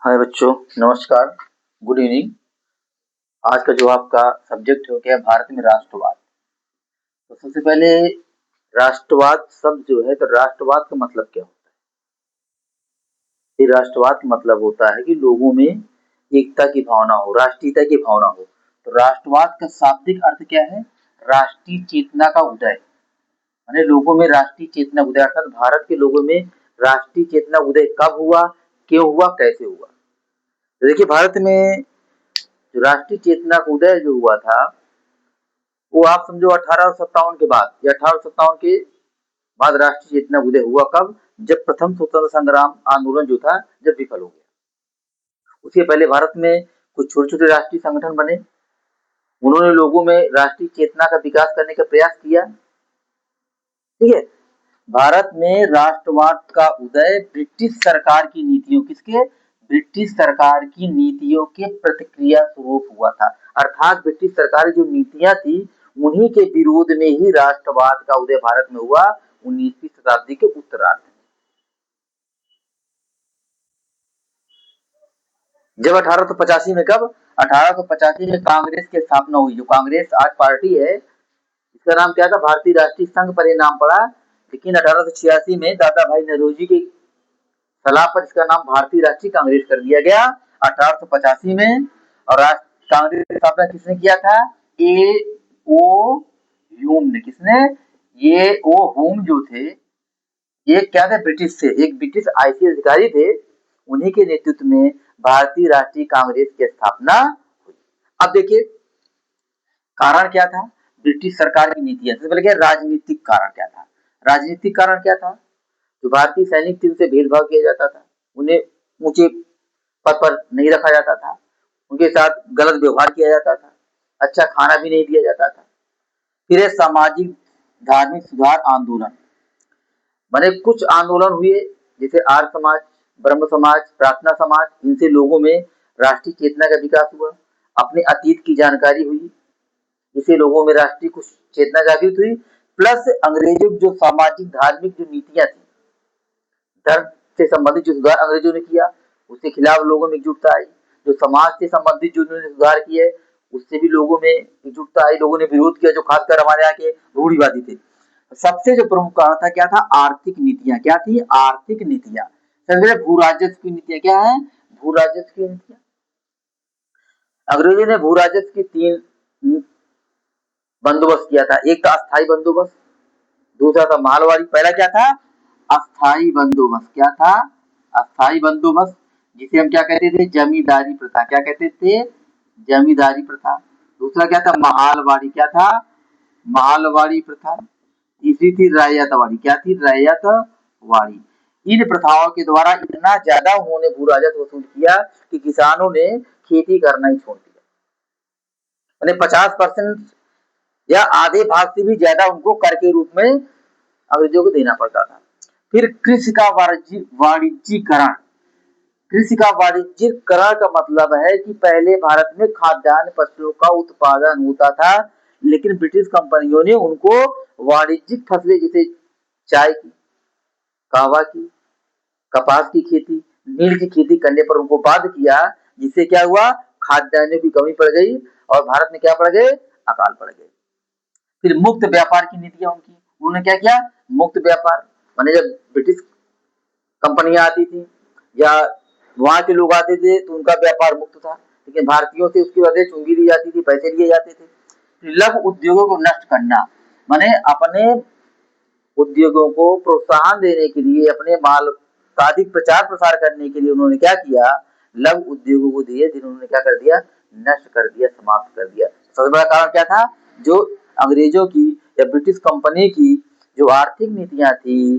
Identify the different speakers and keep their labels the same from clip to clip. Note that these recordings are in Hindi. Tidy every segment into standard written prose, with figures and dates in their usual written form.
Speaker 1: हाय बच्चों, नमस्कार, गुड इवनिंग। आज का जो आपका सब्जेक्ट हो गया भारत में राष्ट्रवाद। तो सबसे पहले राष्ट्रवाद शब्द जो है, तो राष्ट्रवाद का मतलब क्या होता है? ये राष्ट्रवाद का मतलब होता है कि लोगों में एकता की भावना हो, राष्ट्रीयता की भावना हो। तो राष्ट्रवाद का शाब्दिक अर्थ क्या है? राष्ट्रीय चेतना का उदय। माने लोगों में राष्ट्रीय चेतना उदय, अर्थात भारत के लोगों में राष्ट्रीय चेतना उदय कब हुआ, क्यों हुआ, कैसे हुआ? तो देखिए, भारत में जो राष्ट्रीय चेतना का उदय जो हुआ था, वो आप समझो 1857 के बाद या 1857 के बाद राष्ट्रीय चेतना उदय हुआ। कब? जब प्रथम स्वतंत्र संग्राम आंदोलन जो था, जब विफल हो गया। उसके पहले भारत में कुछ छोटे छोटे राष्ट्रीय संगठन बने, उन्होंने लोगों में राष्ट्रीय चेतना का विकास करने का प्रयास किया। ठीक है। भारत में राष्ट्रवाद का उदय ब्रिटिश सरकार की नीतियों, किसके? ब्रिटिश सरकार की नीतियों के प्रतिक्रिया स्वरूप हुआ था। अर्थात ब्रिटिश सरकार की जो नीतियां थी, उन्हीं के विरोध में ही राष्ट्रवाद का उदय भारत में हुआ 19वीं शताब्दी के उत्तरार्ध में। जब 1885 में, कब? 1885 में कांग्रेस की स्थापना हुई। जो कांग्रेस आज पार्टी है, इसका नाम क्या था? भारतीय राष्ट्रीय संघ पर यह नाम पड़ा। लेकिन 1886 में दादा भाई नौरोजी की सलाह पर इसका नाम भारतीय राष्ट्रीय कांग्रेस कर दिया गया 1885 में। और कांग्रेस की स्थापना किसने किया था? ए ओ ह्यूम ने। किसने? ये ओ ह्यूम जो थे, ये क्या थे? ब्रिटिश से, एक ब्रिटिश आईसीएस अधिकारी थे। उन्हीं के नेतृत्व में भारतीय राष्ट्रीय कांग्रेस की स्थापना हुई। अब देखिए, कारण क्या था? ब्रिटिश सरकार की नीतियां। सबसे पहले क्या? राजनीतिक कारण क्या था? राजनीतिक कारण क्या था? जो भारतीय सैनिक थे, उनसे भेदभाव किया जाता था, उन्हें ऊंचे पद पर नहीं रखा जाता था, उनके साथ गलत व्यवहार किया जाता था, अच्छा खाना भी नहीं दिया जाता था। फिर सामाजिक धार्मिक सुधार आंदोलन, माने कुछ आंदोलन हुए, जैसे आर्य समाज, ब्रह्म समाज, प्रार्थना समाज। इनसे लोगों में राष्ट्रीय चेतना का विकास हुआ, अपने अतीत की जानकारी हुई, इससे लोगों में राष्ट्रीय कुछ चेतना जागृत हुई। प्लस अंग्रेजों की जो सामाजिक धार्मिक जो नीतियां थी, धर्म से संबंधित जो सुधार अंग्रेजों ने किया, उसके खिलाफ लोगों में एकजुटता आई। जो समाज से संबंधित जो उन्होंने सुधार किए, उससे भी लोगों में एकजुटता आई, लोगों ने विरोध किया, जो खासकर हमारे यहाँ के रूढ़िवादी थे। सबसे जो प्रमुख कारण था, क्या था? आर्थिक नीतियां। क्या थी? आर्थिक नीतियां। सबसे भू राजस्व की नीतियां। क्या है? भू राजस्व की नीतियां। अंग्रेजों ने भू राजस्व की तीन बंदोबस्त किया था। एक था अस्थायी बंदोबस्त, दूसरा था मालवाड़ी। पहला क्या था? अस्थायी बंदोबस्त। क्या था? अस्थायी बंदोबस्त, जिसे हम क्या कहते थे? जमींदारी प्रथा। क्या कहते थे? जमींदारी प्रथा। दूसरा क्या था? महालवाड़ी। क्या था? महालवाड़ी प्रथा। तीसरी थी रैयतवाड़ी। क्या थी? रैयतवाड़ी। इन प्रथाओं के द्वारा इतना ज्यादा उन्होंने भू राजस्व वसूल किया कि किसानों ने खेती करना ही छोड़ दिया। 50% या आधे भाग से भी ज्यादा उनको कर के रूप में अंग्रेजों को देना पड़ता था। फिर कृषि का वाणिज्यीकरण। कृषि का वाणिज्यीकरण का मतलब है कि पहले भारत में खाद्यान्न फसलों का उत्पादन होता था, लेकिन ब्रिटिश कंपनियों ने उनको वाणिज्यिक फसलें, जैसे चाय की, कहवा की, कपास की खेती, नील की खेती करने पर उनको बाध्य किया। जिससे क्या हुआ? खाद्यान्न की कमी पड़ गई और भारत में क्या पड़ गए? अकाल पड़ गए। फिर मुक्त व्यापार की नीतियां उनकी। उन्होंने क्या किया? मुक्त व्यापार, माने जब ब्रिटिश कंपनियां आती थी या वहां के लोग आते थे, तो उनका व्यापार मुक्त था, लेकिन भारतीयों से उसकी वजह चुंगी ली जाती थी, पैसे लिए जाते थे। लघु उद्योगों को नष्ट करना, माने अपने उद्योगों को प्रोत्साहन देने के लिए, अपने माल का अधिक प्रचार प्रसार करने के लिए उन्होंने क्या किया? लघु उद्योगों को दिए, जिन्होंने क्या कर दिया? नष्ट कर दिया, समाप्त कर दिया। सबसे बड़ा कारण क्या था? जो अंग्रेजों की या ब्रिटिश कंपनी की जो आर्थिक नीतियां थी,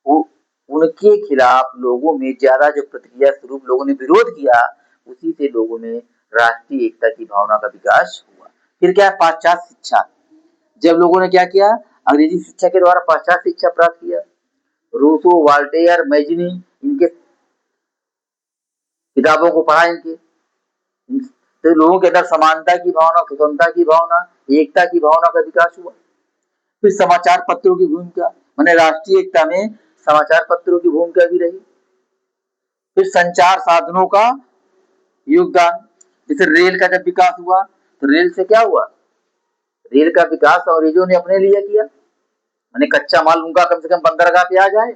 Speaker 1: वो उनके खिलाफ लोगों में ज्यादा जो प्रतिक्रिया स्वरूप लोगों ने विरोध किया, उसी से लोगों में राष्ट्रीय एकता की भावना का विकास हुआ। फिर क्या? पाश्चात्य शिक्षा। जब लोगों ने क्या किया? अंग्रेजी शिक्षा के द्वारा पाश्चात्य शिक्षा प्राप्त किया। रूसो, वाल्टेयर, मैजिनी, इनके किताबों को पढ़ा। इनके तो लोगों के अंदर समानता की भावना, स्वतंत्रता की भावना, एकता की भावना का विकास हुआ। फिर समाचार पत्रों की भूमिका, माने राष्ट्रीय एकता में समाचार पत्रों की भूमिका भी रही। फिर संचार साधनों का योगदान। जैसे रेल का जब विकास हुआ तो रेल से क्या हुआ, रेल का विकास अंग्रेजों ने अपने लिए किया, माने कच्चा माल उनका कम से कम बंदरगाह पे आ जाए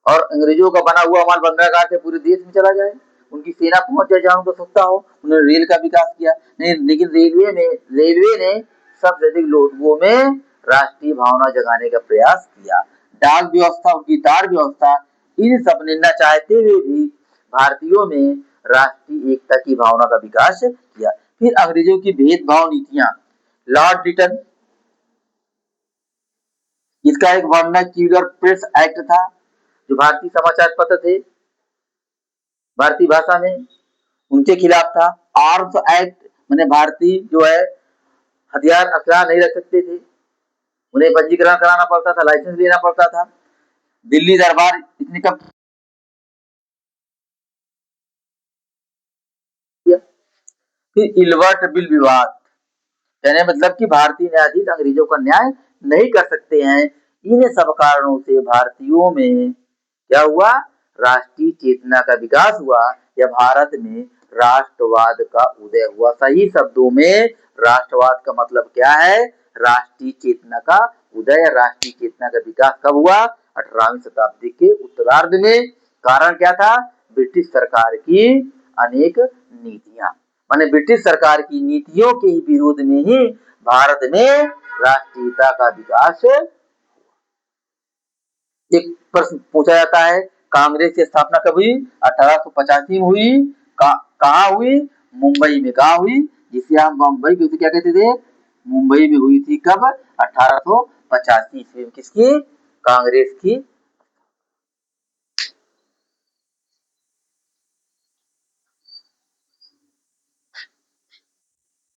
Speaker 1: और अंग्रेजों का बना हुआ माल बंदरगाह से पूरे देश में चला जाए, उनकी सेना पहुंच जाए जहां उनको सुविधा हो। उन्होंने रेल का विकास किया नहीं, लेकिन रेलवे ने सबसे अधिक लोगों में राष्ट्रीय भावना जगाने का प्रयास किया। डाक व्यवस्था, उनकी तार व्यवस्था, इन सब ने न चाहते हुए भी भारतीयों में राष्ट्रीय एकता की भावना का विकास किया। फिर अंग्रेजों की भेदभाव नीतियां, लॉर्ड लिटन, इसका एक वर्नाक्यूलर प्रेस एक्ट था, जो भारतीय समाचार पत्र थे भारतीय भाषा में, उनके खिलाफ था। आर्म्स एक्ट, मैंने भारतीय जो है हथियार असला नहीं रख सकते थे, उन्हें पंजीकरण कराना पड़ता था, लाइसेंस लेना पड़ता था। दिल्ली दरबार इसने कब किया? फिर इल्बर्ट बिल विवाद, कहने मतलब कि भारतीय न्यायाधीश अंग्रेजों का न्याय नहीं कर सकते हैं। इन सब कारणों से भारतीयों में क्या हुआ, राष्ट्रीय चेतना का विकास हुआ या भारत में राष्ट्रवाद का उदय हुआ। सही शब्दों में राष्ट्रवाद का मतलब क्या है, राष्ट्रीय चेतना का उदय, राष्ट्रीय चेतना का विकास कब हुआ, 18वीं शताब्दी के उत्तरार्ध में। कारण क्या था, ब्रिटिश सरकार की अनेक नीतियां, माने ब्रिटिश सरकार की नीतियों के विरोध में ही भारत में राष्ट्रीयता का विकास। एक प्रश्न पूछा जाता है, कांग्रेस की स्थापना कब हुई, 1885 में हुई। कहाँ हुई, मुंबई में। कहाँ हुई, जिसे हम मुंबई की क्या कहते थे, मुंबई में हुई थी। कब, 1885 ईस्वी में। किसकी, कांग्रेस की